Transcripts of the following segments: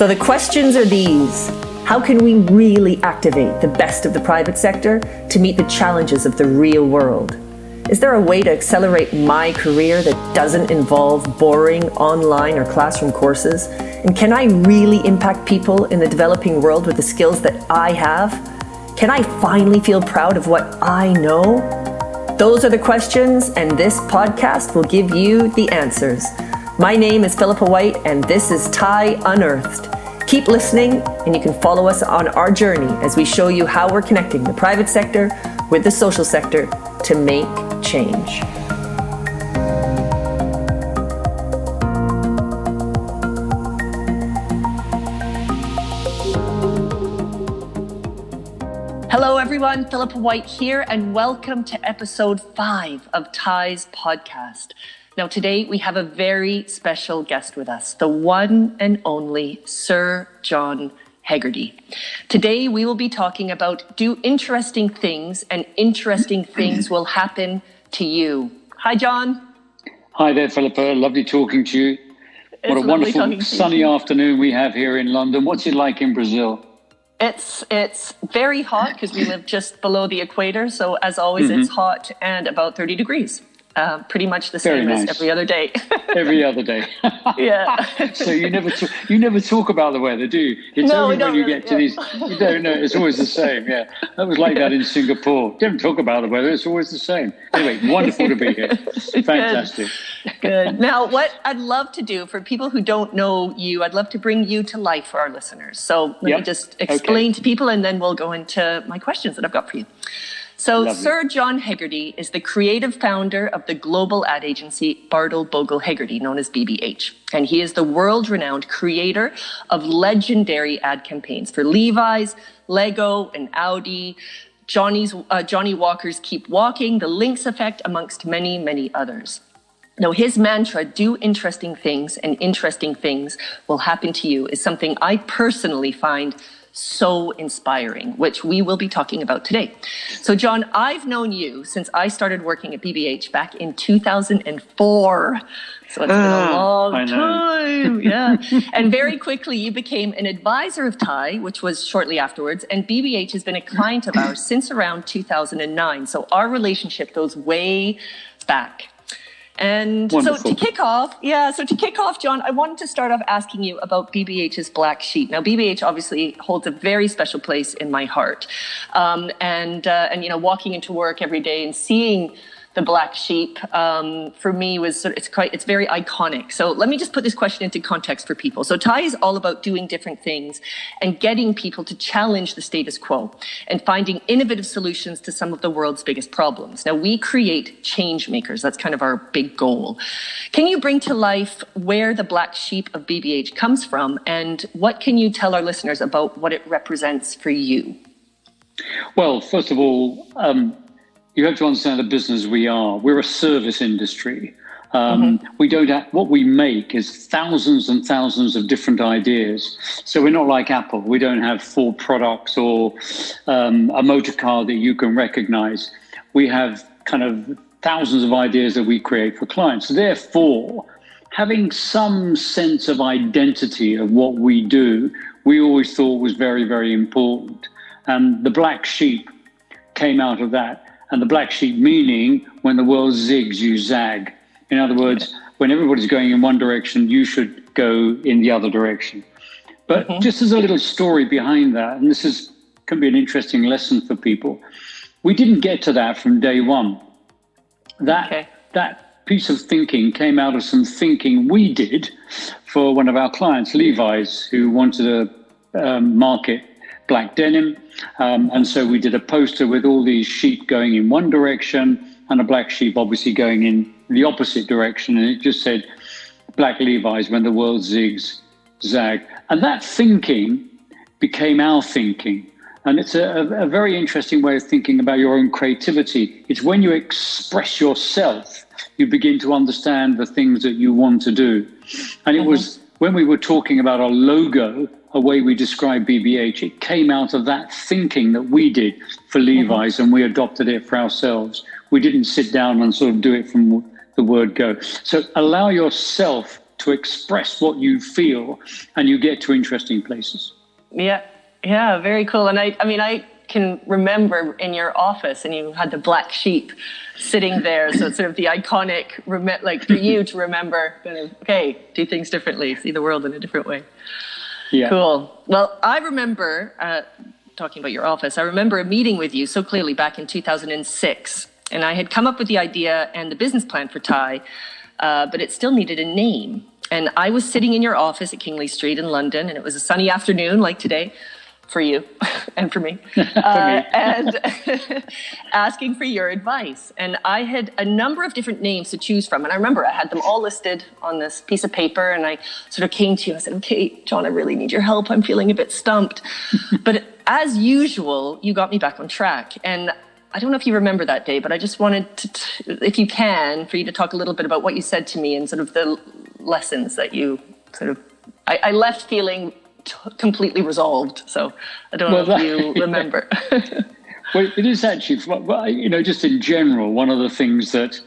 So the questions are these. How can we really activate the best of the private sector to meet the challenges of the real world? Is there a way to accelerate my career that doesn't involve boring online or classroom courses? And can I really impact people in the developing world with the skills that I have? Can I finally feel proud of what I know? Those are the questions, and this podcast will give you the answers. My name is Philippa White, and this is TIE Unearthed. Keep listening, and you can follow us on our journey as we show you how we're connecting the private sector with the social sector to make change. Hello everyone, Philippa White here, and welcome to episode 5 of TIE's podcast. Now today we have a very special guest with us, the one and only Sir John Hegarty. Today we will be talking about do interesting things and interesting things will happen to you. Hi John. Hi there Philippa, lovely talking to you. What a wonderful sunny afternoon we have here in London. What's it like in Brazil? It's very hot because we live just below the equator. So as always, It's hot and about 30 degrees. Pretty much the same as every other day. Every other day. Yeah. So you never talk about the weather, do you? It's only when you get to these. You don't know. It's always the same. Yeah, that was like that in Singapore. Don't talk about the weather. It's always the same. Anyway, wonderful to be here. Fantastic. Good. Now, what I'd love to do for people who don't know you, I'd love to bring you to life for our listeners. So let me just explain to people, and then we'll go into my questions that I've got for you. So lovely. Sir John Hegarty is the creative founder of the global ad agency Bartle Bogle Hegarty, known as BBH. And he is the world-renowned creator of legendary ad campaigns for Levi's, Lego, and Audi, Johnny Walker's Keep Walking, The Lynx Effect, amongst many, many others. Now, his mantra, do interesting things and interesting things will happen to you, is something I personally find so inspiring, which we will be talking about today. So John, I've known you since I started working at BBH back in 2004. So it's been a long time. Yeah. And very quickly you became an advisor of TIE, which was shortly afterwards. And BBH has been a client of ours since around 2009. So our relationship goes way back. And wonderful. So to kick off, John, I wanted to start off asking you about BBH's Black Sheep. Now, BBH obviously holds a very special place in my heart. And you know, walking into work every day and seeing the Black Sheep, for me was it's very iconic. So let me just put this question into context for people. So TIE is all about doing different things and getting people to challenge the status quo and finding innovative solutions to some of the world's biggest problems. Now we create change makers. That's kind of our big goal. Can you bring to life where the Black Sheep of BBH comes from, and what can you tell our listeners about what it represents for you? Well, first of all, you have to understand the business we are. We're a service industry. We don't have, what we make is thousands and thousands of different ideas. So we're not like Apple. We don't have 4 products or a motor car that you can recognize. We have kind of thousands of ideas that we create for clients. Therefore, having some sense of identity of what we do, we always thought was very, very important. And the Black Sheep came out of that. And the black sheep meaning when the world zigs, you zag. In other words, when everybody's going in one direction, you should go in the other direction. But just as a little story behind that, and this can be an interesting lesson for people, we didn't get to that from day one. That piece of thinking came out of some thinking we did for one of our clients, Levi's, who wanted to market black denim. And so we did a poster with all these sheep going in one direction and a black sheep obviously going in the opposite direction. And it just said, Black Levi's when the world zigs, zag. And that thinking became our thinking. And it's a very interesting way of thinking about your own creativity. It's when you express yourself, you begin to understand the things that you want to do. And it was when we were talking about our logo, a way we describe BBH, it came out of that thinking that we did for Levi's, and we adopted it for ourselves. We didn't sit down and sort of do it from the word go. So allow yourself to express what you feel, and you get to interesting places. Yeah, very cool. And I can remember in your office, and you had the black sheep sitting there. So it's sort of the iconic, like for you to remember, kind of, okay, do things differently, see the world in a different way. Yeah. Cool. Well, I remember, talking about your office, I remember a meeting with you so clearly back in 2006. And I had come up with the idea and the business plan for Thai, but it still needed a name. And I was sitting in your office at Kingly Street in London, and it was a sunny afternoon like today, for you and for me, and asking for your advice. And I had a number of different names to choose from. And I remember I had them all listed on this piece of paper, and I sort of came to you and I said, okay, John, I really need your help. I'm feeling a bit stumped. But as usual, you got me back on track. And I don't know if you remember that day, but I just wanted to, if you can, for you to talk a little bit about what you said to me and sort of the lessons that you sort of, I left feeling completely resolved. So I don't know if you remember. Well, it is actually, just in general, one of the things that,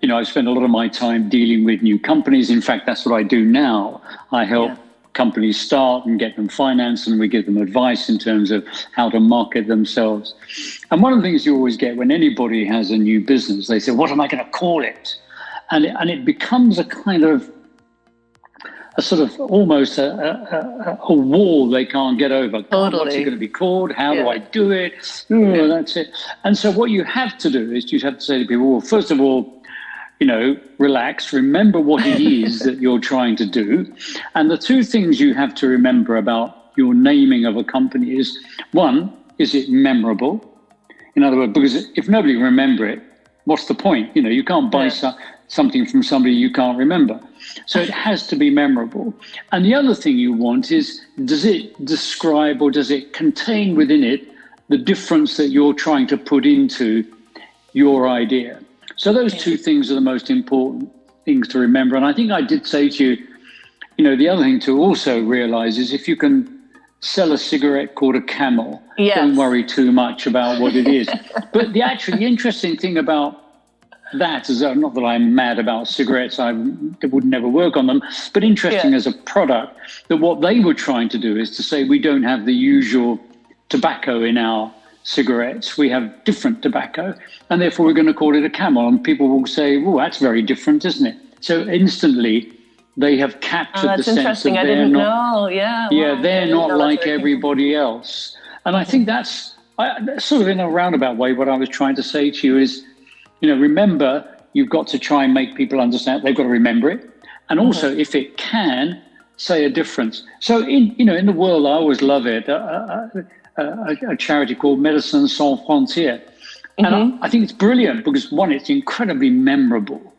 I've spent a lot of my time dealing with new companies. In fact, that's what I do now. I help companies start and get them financed, and we give them advice in terms of how to market themselves. And one of the things you always get when anybody has a new business, they say, what am I going to call it? And it becomes a kind of a sort of almost a wall they can't get over. Totally. What's it going to be called? How do I do it? That's it. And so what you have to do is you have to say to people, well, first of all, relax, remember what it is that you're trying to do. And the two things you have to remember about your naming of a company is, one, is it memorable? In other words, because if nobody can remember it, what's the point? You can't buy something from somebody you can't remember. So it has to be memorable. And the other thing you want is, does it describe or does it contain within it the difference that you're trying to put into your idea? So those two things are the most important things to remember. And I think I did say to you, the other thing to also realize is if you can sell a cigarette called a Camel, don't worry too much about what it is. But the interesting thing about that is, not that I'm mad about cigarettes, it would never work on them, but interesting as a product, that what they were trying to do is to say we don't have the usual tobacco in our cigarettes, we have different tobacco, and therefore we're going to call it a Camel. And people will say, well, that's very different, isn't it? So instantly they have captured the sense that they're not, they're not like everybody else. And I think that's sort of in a roundabout way what I was trying to say to you is, remember, you've got to try and make people understand. They've got to remember it. And also, if it can, say a difference. So in the world, I always love it, a charity called Médecins Sans Frontières. And I think it's brilliant because, one, it's incredibly memorable.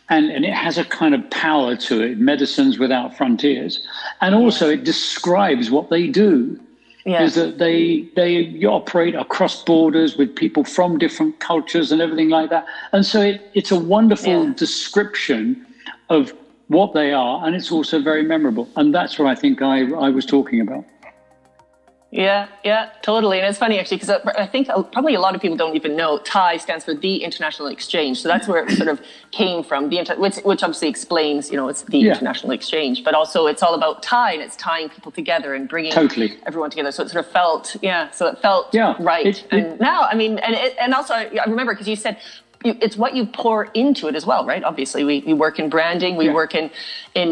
And it has a kind of power to it, Medicines Without Frontiers. And also it describes what they do. Is that they operate across borders with people from different cultures and everything like that. And so it's a wonderful description of what they are, and it's also very memorable. And that's what I think I was talking about. Yeah, totally. And it's funny, actually, because I think probably a lot of people don't even know Thai stands for the International Exchange. So that's where it sort of came from, which obviously explains, it's the International Exchange. But also it's all about Thai, and it's tying people together and bringing everyone together. So it sort of felt, right. And now, and also I remember, because you said, it's what you pour into it as well, right? Obviously, we work in branding, we work in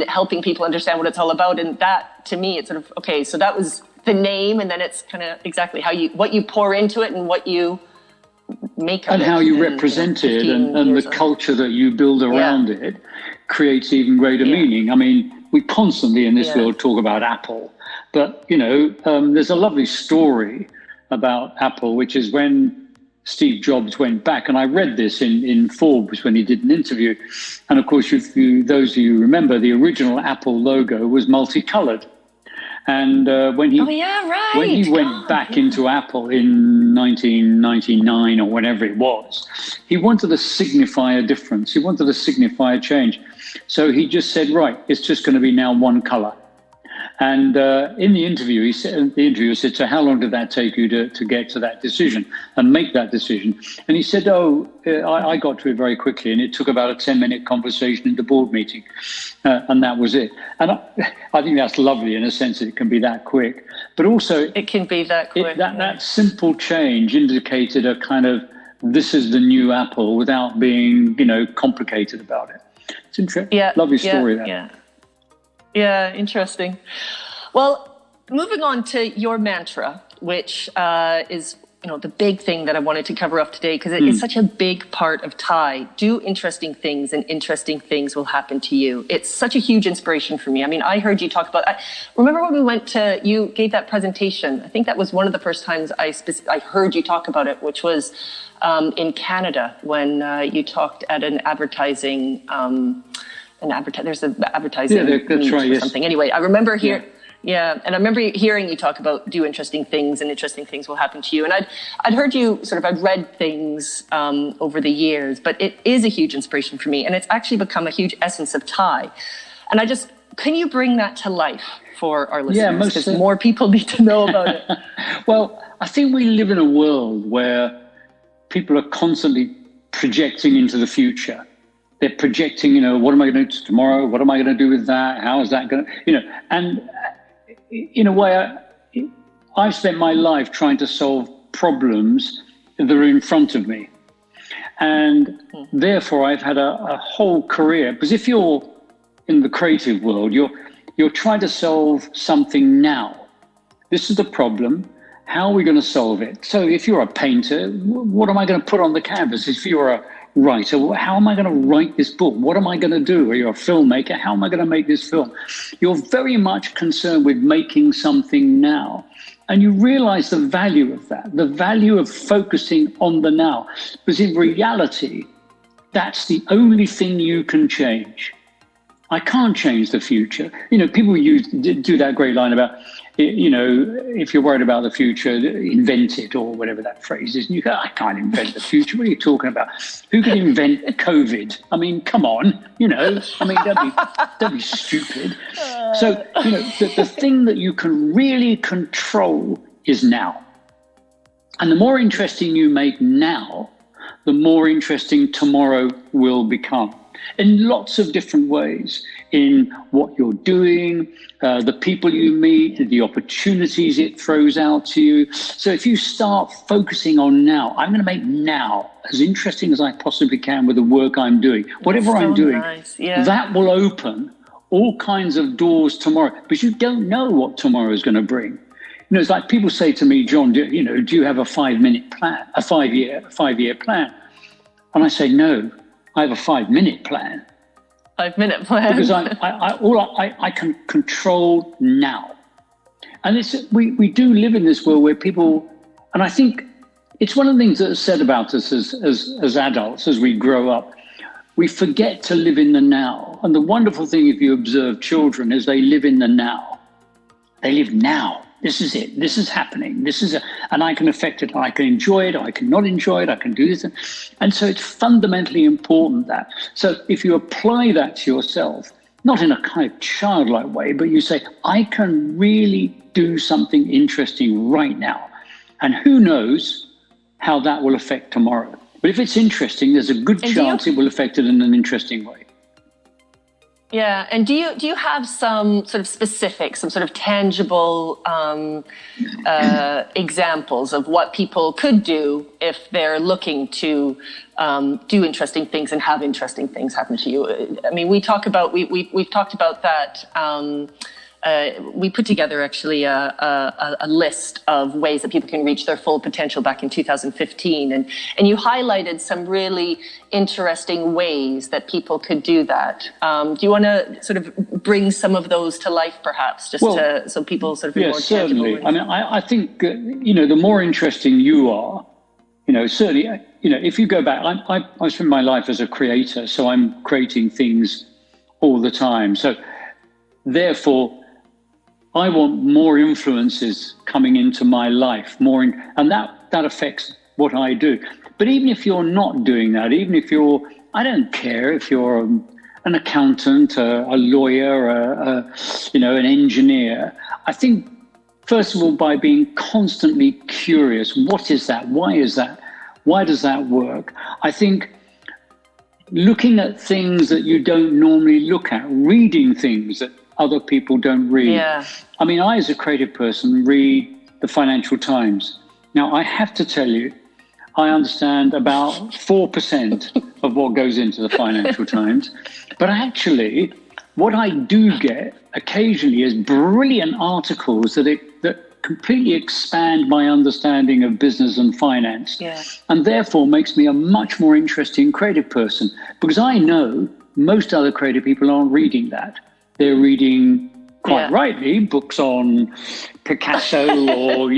helping people understand what it's all about. And that, to me, it's sort of, okay, so that was the name, and then it's kind of exactly what you pour into it and what you make of it. And how you represent it and the culture that you build around it creates even greater meaning. I mean, we constantly in this world talk about Apple, but, there's a lovely story about Apple, which is when Steve Jobs went back, and I read this in Forbes when he did an interview. And of course, those of you remember, the original Apple logo was multicolored. And when he went back into Apple in 1999 or whenever it was, he wanted to signify a difference. He wanted to signify a change. So he just said, right, it's just going to be now one color. And in the interview, the interviewer said, so how long did that take you to get to that decision and make that decision? And he said, I got to it very quickly, and it took about a 10-minute conversation in the board meeting, and that was it. And I think that's lovely in a sense that it can be that quick. But also, it can be that quick. That simple change indicated a kind of, this is the new Apple, without being, complicated about it. It's interesting. Yeah, lovely story there. Yeah, interesting. Well, moving on to your mantra, which is, the big thing that I wanted to cover off today, because it's such a big part of Thai. Do interesting things, and interesting things will happen to you. It's such a huge inspiration for me. I mean, I heard you talk about, remember when we went to, you gave that presentation. I think that was one of the first times I heard you talk about it, which was in Canada, when you talked at an advertising, there's an advertising that's right, or something. Anyway, I remember and I remember hearing you talk about do interesting things, and interesting things will happen to you. And I'd heard you I'd read things over the years, but it is a huge inspiration for me, and it's actually become a huge essence of Thai. And can you bring that to life for our listeners? Because more people need to know about it. Well, I think we live in a world where people are constantly projecting into the future. They're projecting, what am I going to do tomorrow? What am I going to do with that? How is that going to, and in a way, I've spent my life trying to solve problems that are in front of me. And therefore, I've had a whole career, because if you're in the creative world, you're trying to solve something now. This is the problem. How are we going to solve it? So if you're a painter, what am I going to put on the canvas? If you're a writer, how am I going to write this book? What am I going to do? Or you're a filmmaker, how am I going to make this film? You're very much concerned with making something now. And you realize the value of that, the value of focusing on the now. Because in reality, that's the only thing you can change. I can't change the future. People do that great line about, if you're worried about the future, invent it, or whatever that phrase is. And you go, I can't invent the future. What are you talking about? Who can invent COVID? I mean, come on, don't be stupid. So, the thing that you can really control is now. And the more interesting you make now, the more interesting tomorrow will become. In lots of different ways, in what you're doing, the people you meet, the opportunities it throws out to you. So if you start focusing on now, I'm going to make now as interesting as I possibly can with the work I'm doing. Whatever I'm doing, that will open all kinds of doors tomorrow, because you don't know what tomorrow is going to bring. It's like people say to me, John, do you have a 5-minute plan, a 5-year plan? And I say, no. I have a 5-minute plan. 5-minute plan. Because I can control now. And we do live in this world where people, and I think it's one of the things that is said about us as adults, as we grow up, we forget to live in the now. And the wonderful thing, if you observe children, is they live in the now. They live now. This is it. This is happening. And I can affect it. I can enjoy it. I can not enjoy it. I can do this. And so it's fundamentally important that. So if you apply that to yourself, not in a kind of childlike way, but you say, I can really do something interesting right now. And who knows how that will affect tomorrow. But if it's interesting, there's a good chance it will affect it in an interesting way. Yeah, and do you have some sort of specific, some sort of tangible examples of what people could do if they're looking to do interesting things and have interesting things happen to you? I mean, we've talked about that. We put together actually a list of ways that people can reach their full potential back in 2015, and you highlighted some really interesting ways that people could do that. Do you want to sort of bring some of those to life, perhaps, so people sort of be more certainly. tangible? I mean, I think the more interesting you are, certainly, if you go back, I spend my life as a creator, so I'm creating things all the time. So therefore, I want more influences coming into my life, and that affects what I do. But even if you're not doing that, even if I don't care if you're an accountant, a lawyer, an engineer. I think, first of all, by being constantly curious, what is that? Why is that? Why does that work? I think looking at things that you don't normally look at, reading things that other people don't read. Yeah. I mean, I, as a creative person, read the Financial Times. Now, I have to tell you, I understand about 4% of what goes into the Financial Times. But actually, what I do get occasionally is brilliant articles that completely expand my understanding of business and finance. Yeah. And therefore makes me a much more interesting creative person. Because I know most other creative people aren't reading that. They're reading, quite rightly, books on Picasso or,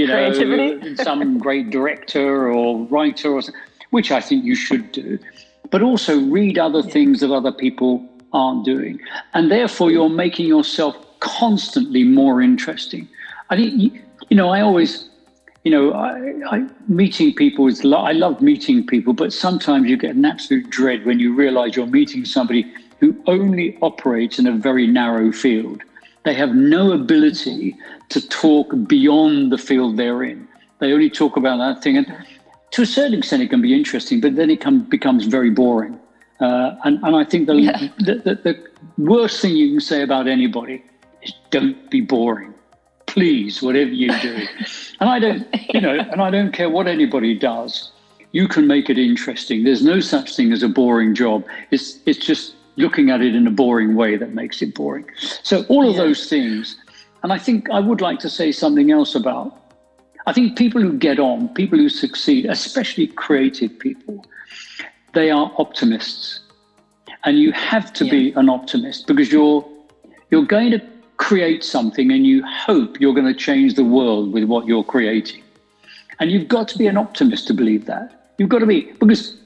some great director or writer, or which I think you should do. But also read other things that other people aren't doing. And therefore, you're making yourself constantly more interesting. I think, I always, meeting people I love meeting people, but sometimes you get an absolute dread when you realize you're meeting somebody who only operates in a very narrow field. They have no ability to talk beyond the field they're in. They only talk about that thing. And to a certain extent, it can be interesting, but then it becomes very boring. And I think the worst thing you can say about anybody is don't be boring. Please, whatever you do. And I don't care what anybody does. You can make it interesting. There's no such thing as a boring job. It's just looking at it in a boring way that makes it boring. So all of those things. And I think I would like to say something else about, I think people who get on, people who succeed, especially creative people, they are optimists. And you have to be an optimist because you're going to create something and you hope you're going to change the world with what you're creating. And you've got to be an optimist to believe that. You've got to be, because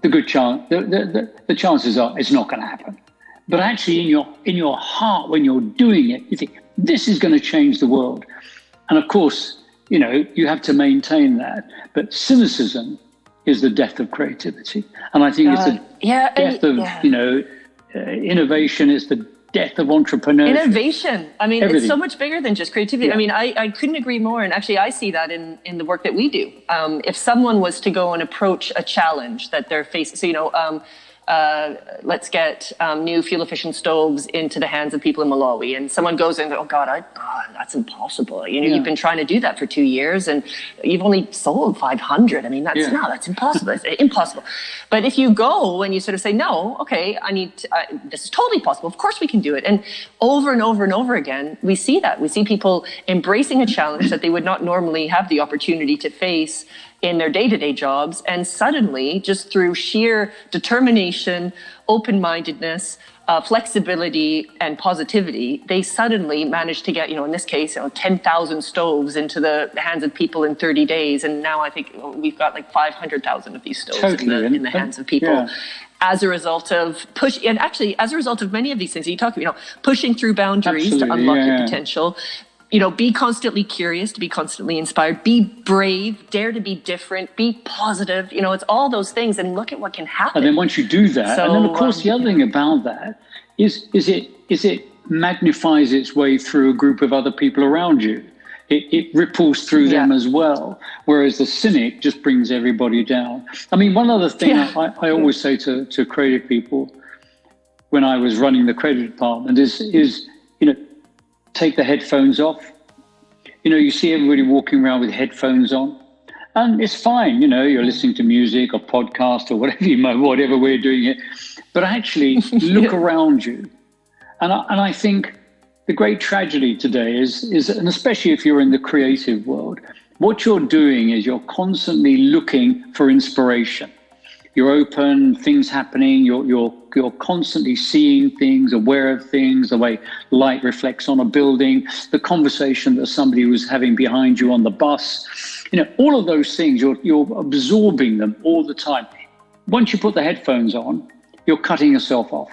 the chances are it's not going to happen. But actually in your heart, when you're doing it, you think, this is going to change the world. And of course, you have to maintain that. But cynicism is the death of creativity. And I think it's the death of, innovation. It's the death of entrepreneurship. Innovation. I mean, Everything. It's so much bigger than just creativity. Yeah. I mean, I couldn't agree more. And actually, I see that in the work that we do. If someone was to go and approach a challenge that they're facing, so, let's get new fuel-efficient stoves into the hands of people in Malawi. And someone goes in, oh, God, that's impossible. You've been trying to do that for 2 years and you've only sold 500. I mean, that's impossible. It's impossible. But if you go and you sort of say, no, okay, this is totally possible. Of course we can do it. And over and over and over again, we see that. We see people embracing a challenge that they would not normally have the opportunity to face in their day-to-day jobs, and suddenly, just through sheer determination, open-mindedness, flexibility, and positivity, they suddenly managed to get, in this case, 10,000 stoves into the hands of people in 30 days, and now I think we've got like 500,000 of these stoves in the hands of people. As a result of as a result of many of these things you talk about, pushing through boundaries to unlock your potential. Be constantly curious, to be constantly inspired, be brave, dare to be different, be positive. It's all those things, and look at what can happen. And then once you do that, and then of course the other thing about that is it magnifies its way through a group of other people around you. It ripples through them as well, whereas the cynic just brings everybody down. I mean, one other thing I always say to creative people when I was running the creative department is take the headphones off. You see everybody walking around with headphones on, and it's fine. You're listening to music or podcast or whatever we're doing it. But actually, look around you, and I think the great tragedy today is, and especially if you're in the creative world, what you're doing is you're constantly looking for inspiration. You're open, things happening, you're constantly seeing things, aware of things, the way light reflects on a building, the conversation that somebody was having behind you on the bus. All of those things, you're absorbing them all the time. Once you put the headphones on, you're cutting yourself off.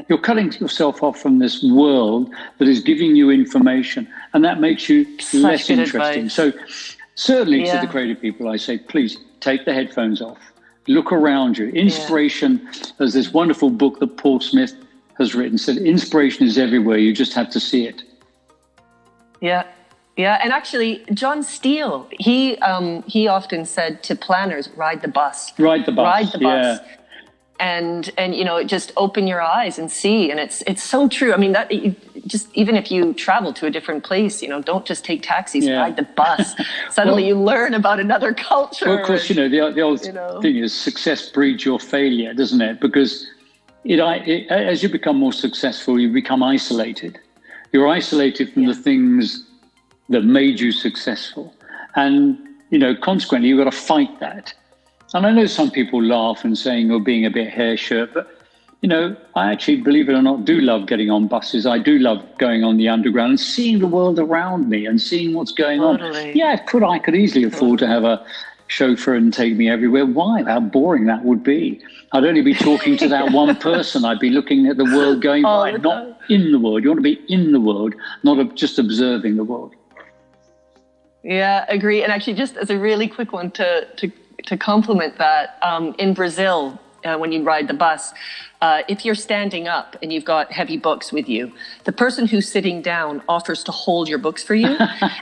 You're cutting yourself off from this world that is giving you information, and that makes you less interesting. Advice. So certainly to the creative people, I say, please take the headphones off. Look around you. Inspiration. There's this wonderful book that Paul Smith has written, said inspiration is everywhere. You just have to see it. Yeah. Yeah. And actually, John Steele, he often said to planners, ride the bus. Ride the bus. Ride the bus. Yeah. And just open your eyes and see. And it's so true. I mean, that just even if you travel to a different place, don't just take taxis, ride the bus. Suddenly you learn about another culture. Well, of course, the old thing is success breeds your failure, doesn't it? Because as you become more successful, you become isolated. You're isolated from the things that made you successful. And, consequently, you've got to fight that. And I know some people laugh and saying you're being a bit hair-shirt, but, I actually, believe it or not, do love getting on buses. I do love going on the underground and seeing the world around me and seeing what's going on. Yeah, I could easily afford to have a chauffeur and take me everywhere. Why? How boring that would be. I'd only be talking to that one person. I'd be looking at the world going by, not in the world. You want to be in the world, not just observing the world. Yeah, agree. And actually, just as a really quick one to complement that, in Brazil, when you ride the bus, if you're standing up and you've got heavy books with you, the person who's sitting down offers to hold your books for you.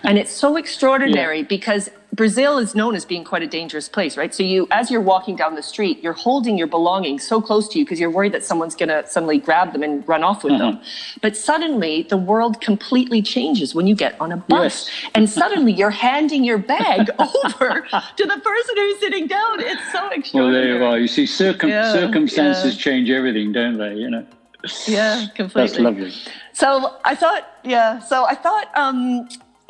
And it's so extraordinary because Brazil is known as being quite a dangerous place, right? So as you're walking down the street, you're holding your belongings so close to you because you're worried that someone's going to suddenly grab them and run off with them. But suddenly the world completely changes when you get on a bus. Yes. And suddenly you're handing your bag over to the person who's sitting down. It's so extraordinary. Well, there you are. You see, circumstances change everything, don't they? Yeah, completely. That's lovely. So I thought,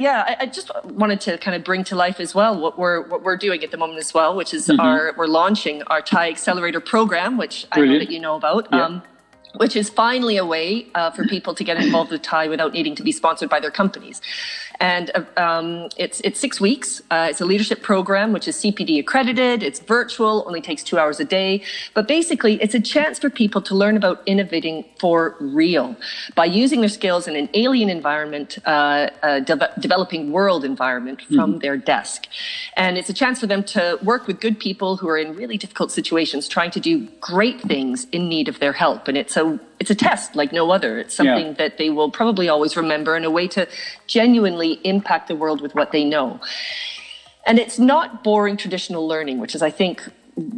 I just wanted to kind of bring to life as well what we're doing at the moment as well, which is we're launching our Thai Accelerator program, which I know that you know about. Yeah. Which is finally a way for people to get involved with Thai without needing to be sponsored by their companies. And it's 6 weeks. It's a leadership program, which is CPD accredited. It's virtual, only takes 2 hours a day. But basically, it's a chance for people to learn about innovating for real by using their skills in an alien environment, developing world environment from their desk. And it's a chance for them to work with good people who are in really difficult situations, trying to do great things in need of their help. And it's a test like no other. It's something that they will probably always remember, and a way to genuinely impact the world with what they know. And it's not boring traditional learning, which is, I think,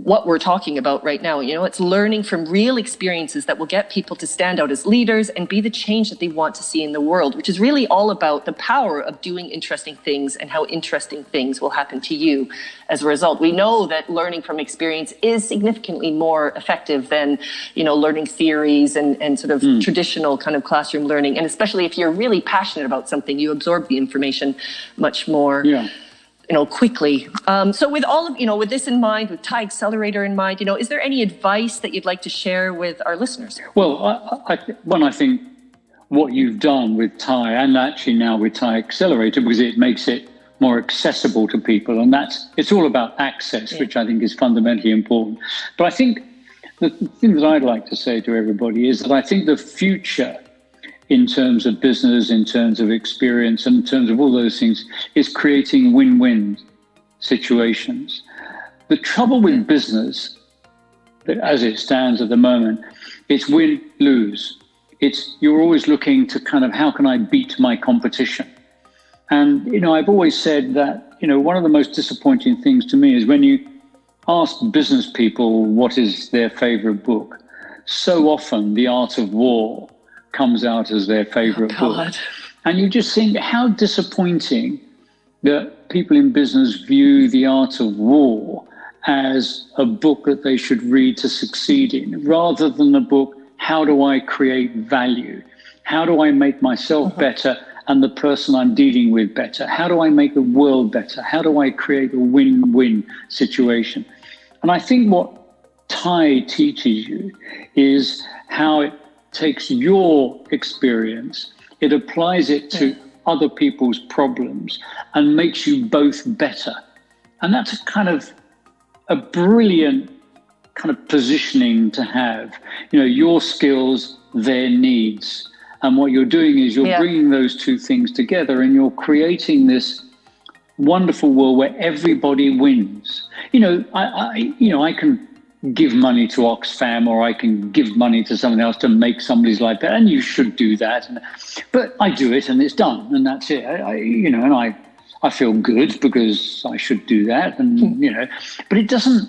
what we're talking about right now. It's learning from real experiences that will get people to stand out as leaders and be the change that they want to see in the world, which is really all about the power of doing interesting things and how interesting things will happen to you as a result. We know that learning from experience is significantly more effective than, learning theories and sort of traditional kind of classroom learning. And especially if you're really passionate about something, you absorb the information much more quickly. So with all of, with this in mind, with Thai Accelerator in mind, is there any advice that you'd like to share with our listeners? Well, I think what you've done with Thai, and actually now with Thai Accelerator, because it makes it more accessible to people, and it's all about access, which I think is fundamentally important. But I think the thing that I'd like to say to everybody is that I think the future, in terms of business, in terms of experience, and in terms of all those things, is creating win-win situations. The trouble with business, as it stands at the moment, it's win-lose. You're always looking to kind of, how can I beat my competition? And, I've always said that, one of the most disappointing things to me is when you ask business people what is their favorite book, so often The Art of War comes out as their favorite book. And you just think how disappointing that people in business view The Art of War as a book that they should read to succeed in, rather than the book, how do I create value? How do I make myself better and the person I'm dealing with better? How do I make the world better? How do I create a win-win situation? And I think what Thai teaches you is how it takes your experience, it applies it to other people's problems and makes you both better. And that's a brilliant kind of positioning to have, your skills, their needs. And what you're doing is you're bringing those two things together, and you're creating this wonderful world where everybody wins. I can give money to Oxfam, or I can give money to someone else to make somebody's life better, and you should do that. But I do it, and it's done, and that's it. I feel good because I should do that, and but it doesn't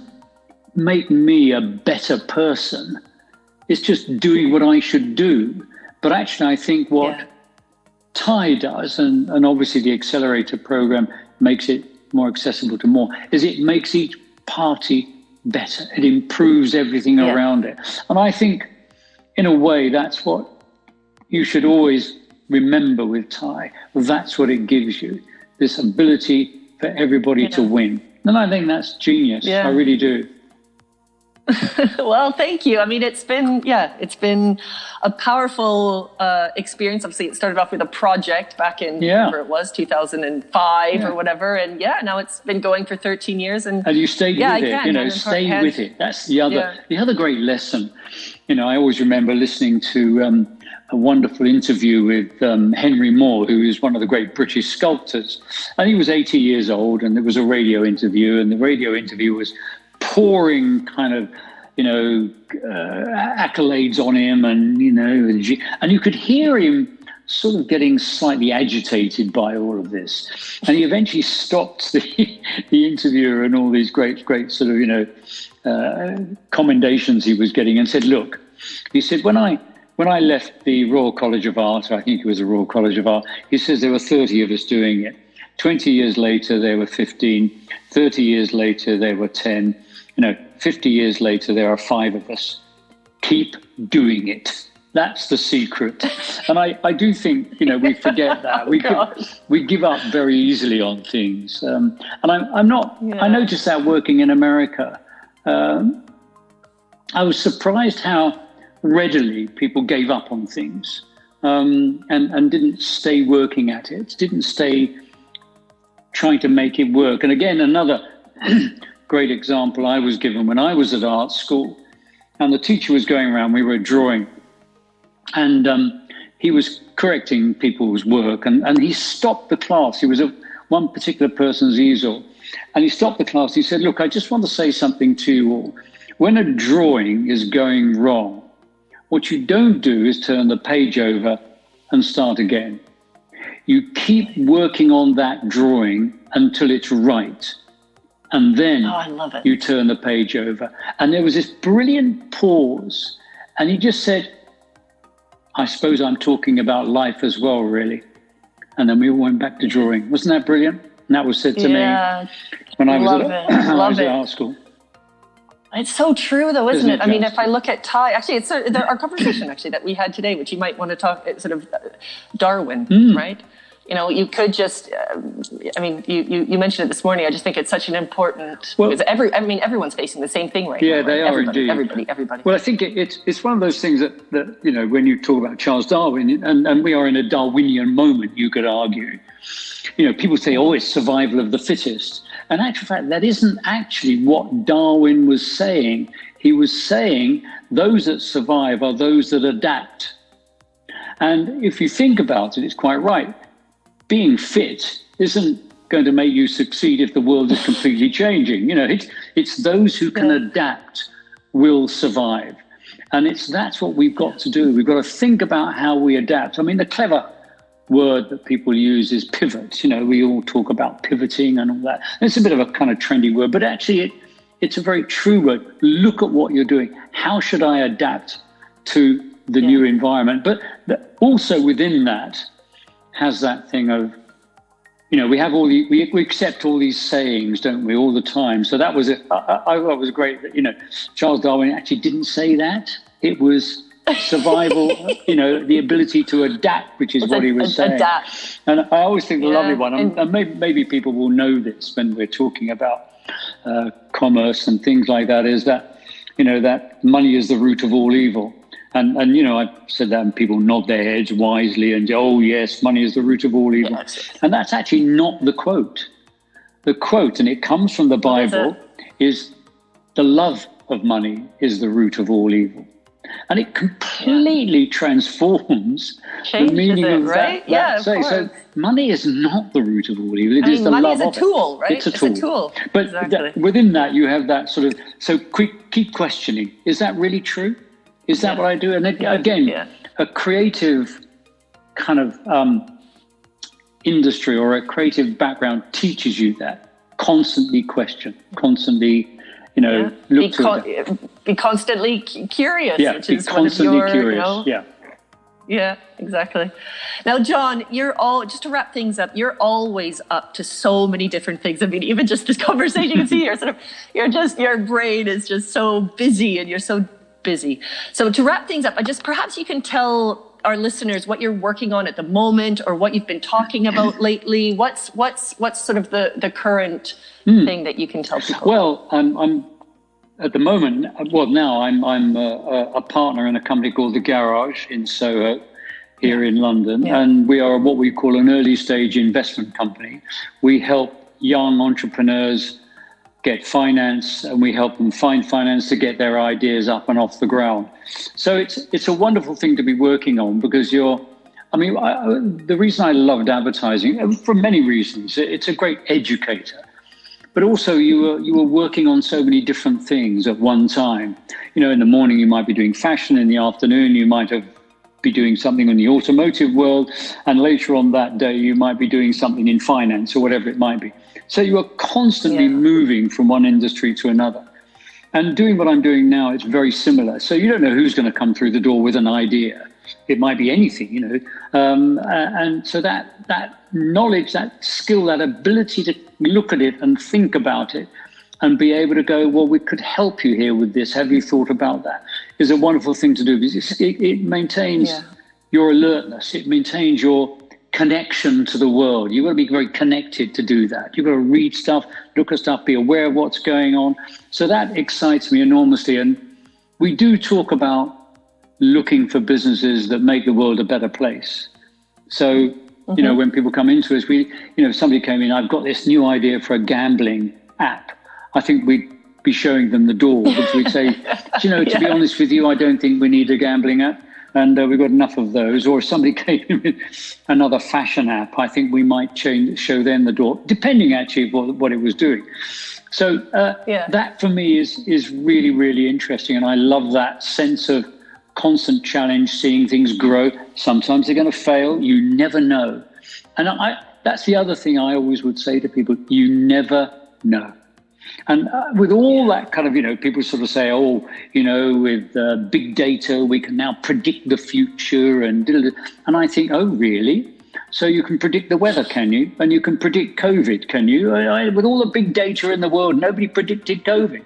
make me a better person. It's just doing what I should do. But actually, I think what TIE does, and obviously the accelerator program makes it more accessible to more, is it makes each party better. It improves everything around it. And I think, in a way, that's what you should always remember with TIE. That's what it gives you, this ability for everybody to win. And I think that's genius. I really do. Well, thank you. I mean, it's been a powerful experience. Obviously, it started off with a project back in whatever it was, 2005 or whatever, and now it's been going for 13 years. And you stayed with it. Stay with it. That's the other great lesson. I always remember listening to a wonderful interview with Henry Moore, who is one of the great British sculptors, and he was 80 years old, and there was a radio interview, and the radio interview was pouring kind of, accolades on him, and you could hear him sort of getting slightly agitated by all of this. And he eventually stopped the interviewer and all these great sort of, commendations he was getting, and said, look, he said, when I left the Royal College of Art, I think it was the Royal College of Art, he says there were 30 of us doing it. 20 years later, there were 15. 30 years later, there were 10. 50 years later, there are 5 of us. Keep doing it. That's the secret. And I do think, we forget that. We give up very easily on things. And I'm not, I noticed that working in America. I was surprised how readily people gave up on things and didn't stay working at it, didn't stay trying to make it work. And again, another great example I was given when I was at art school, and the teacher was going around, we were drawing, and he was correcting people's work, and he stopped the class. He was at one particular person's easel, and he stopped the class. He said, look, I just want to say something to you all. When a drawing is going wrong, what you don't do is turn the page over and start again. You keep working on that drawing until it's right. And then you turn the page over. And there was this brilliant pause. And he just said, I suppose I'm talking about life as well, really. And then we all went back to drawing. Wasn't that brilliant? And that was said to me when I was at art school. It's so true, though, isn't it? I mean, if I look at TIE, actually, it's our conversation actually that we had today, which you might want to talk sort of Darwin, right? You could just, you mentioned it this morning. I just think it's such an important, because everyone's facing the same thing right now. Yeah, they are indeed. Everybody. Well, I think it's one of those things that when you talk about Charles Darwin, and we are in a Darwinian moment, you could argue. People say, it's survival of the fittest. And in actual fact, that isn't actually what Darwin was saying. He was saying those that survive are those that adapt. And if you think about it, it's quite right. Being fit isn't going to make you succeed if the world is completely changing. It's those who can adapt will survive. And that's what we've got to do. We've got to think about how we adapt. I mean, the clever word that people use is pivot. We all talk about pivoting and all that. And it's a bit of a kind of trendy word, but actually it's a very true word. Look at what you're doing. How should I adapt to the new environment? But also within that has that thing of, we have we accept all these sayings, don't we, all the time. So that was I thought it was great that, Charles Darwin actually didn't say that. It was survival, the ability to adapt, which is what he was saying. Adapt. And I always think the lovely one, and maybe people will know this when we're talking about commerce and things like that, is that, that money is the root of all evil. And I've said that and people nod their heads wisely and say, oh, yes, money is the root of all evil. Yes. And that's actually not the quote. The quote, and it comes from the Bible, is the love of money is the root of all evil. And it completely transforms the meaning of right? that say. So money is not the root of all evil. It is the money love is a of tool, it. right? It's a tool. But exactly. within that, you have that sort of, so keep questioning. Is that really true? Is that what I do? And again, a creative kind of industry or a creative background teaches you that. Constantly question, constantly, be constantly curious. Yeah, which be is constantly one of your, curious. Yeah, exactly. Now, John, just to wrap things up, you're always up to so many different things. I mean, even just this conversation, you can see your brain is just so busy and you're so busy. So to wrap things up, perhaps you can tell our listeners what you're working on at the moment or what you've been talking about lately. What's sort of the current thing that you can tell people? Well, I'm at the moment. Well, now I'm a partner in a company called The Garage in Soho here in London, and we are what we call an early stage investment company. We help young entrepreneurs get finance, and we help them find finance to get their ideas up and off the ground. So it's a wonderful thing to be working on because the reason I loved advertising, for many reasons, it's a great educator, but also you were working on so many different things at one time. In the morning you might be doing fashion, in the afternoon you might be doing something in the automotive world, and later on that day you might be doing something in finance or whatever it might be. So you are constantly moving from one industry to another. And doing what I'm doing now, it's very similar. So you don't know who's going to come through the door with an idea. It might be anything, and so that knowledge, that skill, that ability to look at it and think about it and be able to go, well, we could help you here with this. Have you thought about that? Is a wonderful thing to do because it maintains your alertness. It maintains your connection to the world. You've got to be very connected to do that. You've got to read stuff, look at stuff, be aware of what's going on. So that excites me enormously. And we do talk about looking for businesses that make the world a better place. So, when people come into us, somebody came in, I've got this new idea for a gambling app. I think we'd be showing them the door, which we'd say, to be honest with you, I don't think we need a gambling app. And we've got enough of those. Or if somebody came in with another fashion app, I think we might show them the door, depending actually what it was doing. So that for me is really, really interesting. And I love that sense of constant challenge, seeing things grow. Sometimes they're going to fail. You never know. And that's the other thing I always would say to people. You never know. And with all that kind of, people sort of say, with big data, we can now predict the future. And I think, oh, really? So you can predict the weather, can you? And you can predict COVID, can you? With all the big data in the world, nobody predicted COVID.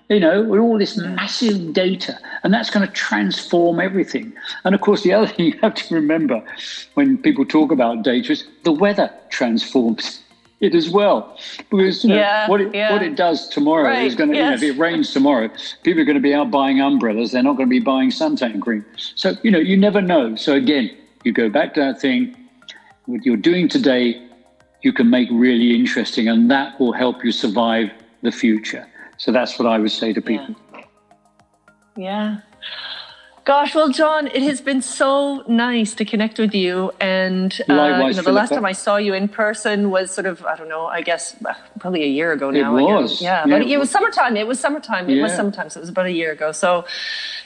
With all this massive data, and that's going to transform everything. And of course, the other thing you have to remember when people talk about data is the weather transforms it as well, because what it does tomorrow is going to, if it rains tomorrow, people are going to be out buying umbrellas. They're not going to be buying suntan cream. So you never know. So again, you go back to that thing. What you're doing today, you can make really interesting, and that will help you survive the future. So that's what I would say to people. Yeah. Gosh, well, John, it has been so nice to connect with you. And Likewise, the last time I saw you in person was sort of, I don't know, I guess probably a year ago now. It was. But it was summertime. So it was about a year ago. So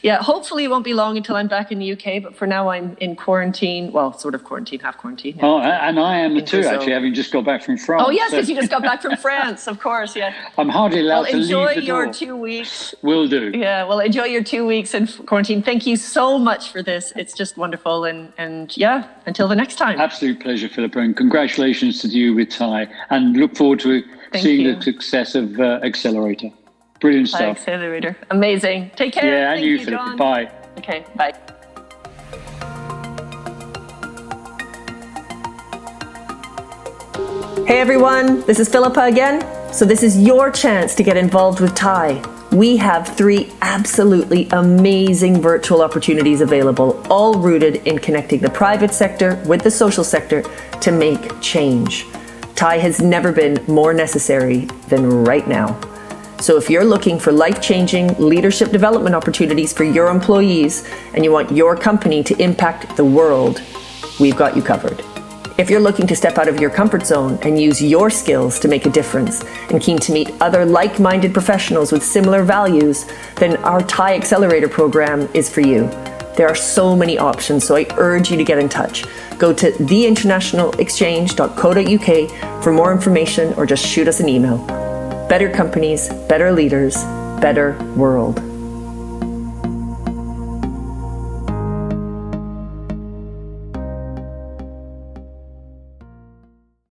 hopefully it won't be long until I'm back in the UK. But for now, I'm in quarantine. Well, sort of quarantine, half quarantine. Oh, and I am too, actually, having just got back from France. Oh, yes, because you just got back from France, of course, yeah. I'm hardly allowed to leave the door. Enjoy your 2 weeks. Will do. Yeah, well, enjoy your 2 weeks in quarantine. Thank you so much for this. It's just wonderful. And until the next time. Absolute pleasure, Philippa. And congratulations to you with Ty. And look forward to seeing the success of Accelerator. Brilliant stuff. Accelerator. Amazing. Take care. Yeah, and Thank you, Philippa. John. Bye. Okay, bye. Hey everyone, this is Philippa again. So this is your chance to get involved with Ty. We have 3 absolutely amazing virtual opportunities available, all rooted in connecting the private sector with the social sector to make change. Ty has never been more necessary than right now. So if you're looking for life-changing leadership development opportunities for your employees and you want your company to impact the world, we've got you covered. If you're looking to step out of your comfort zone and use your skills to make a difference and keen to meet other like-minded professionals with similar values, then our TIE Accelerator program is for you. There are so many options, so I urge you to get in touch. Go to theinternationalexchange.co.uk for more information or just shoot us an email. Better companies, better leaders, better world.